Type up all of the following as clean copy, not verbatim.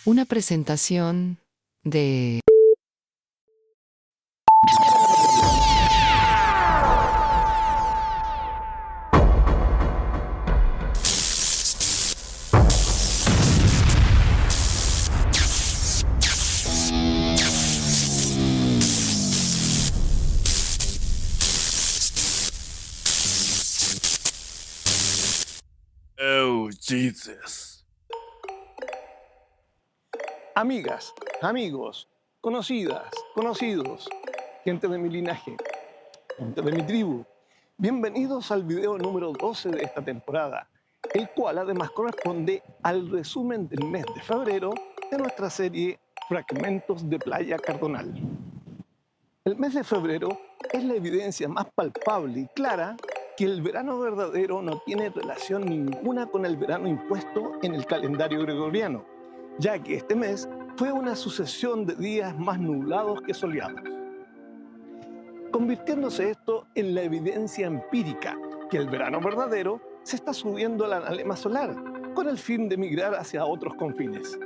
Una presentación de... Oh, Jesus. Amigas, amigos, conocidas, conocidos, gente de mi linaje, gente de mi tribu, bienvenidos al video número 12 de esta temporada, el cual además corresponde al resumen del mes de febrero de nuestra serie Fragmentos de Playa Cardonal. El mes de febrero es la evidencia más palpable y clara que el verano verdadero no tiene relación ninguna con el verano impuesto en el calendario gregoriano, ya que este mes fue una sucesión de días más nublados que soleados, convirtiéndose esto en la evidencia empírica que el verano verdadero se está subiendo al analema solar con el fin de migrar hacia otros confines.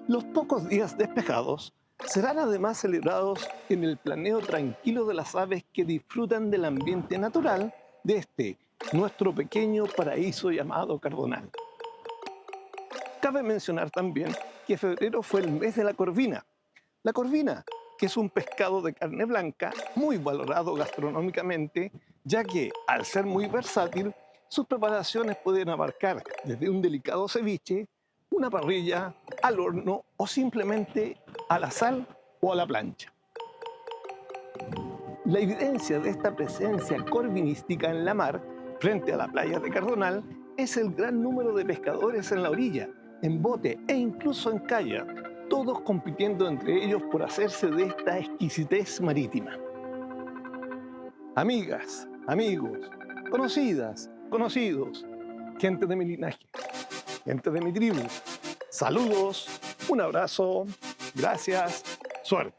Los pocos días despejados serán además celebrados en el planeo tranquilo de las aves que disfrutan del ambiente natural de este, nuestro pequeño paraíso llamado Cardonal. Cabe mencionar también que febrero fue el mes de la corvina. La corvina, que es un pescado de carne blanca muy valorado gastronómicamente, ya que, al ser muy versátil, sus preparaciones pueden abarcar desde un delicado ceviche, una parrilla, al horno o simplemente a la sal o a la plancha. La evidencia de esta presencia corvinística en la mar, frente a la playa de Cardonal, es el gran número de pescadores en la orilla, en bote e incluso en kayak, todos compitiendo entre ellos por hacerse de esta exquisitez marítima. Amigas, amigos, conocidas, conocidos, gente de mi linaje, gente de mi tribu, saludos, un abrazo, gracias, suerte.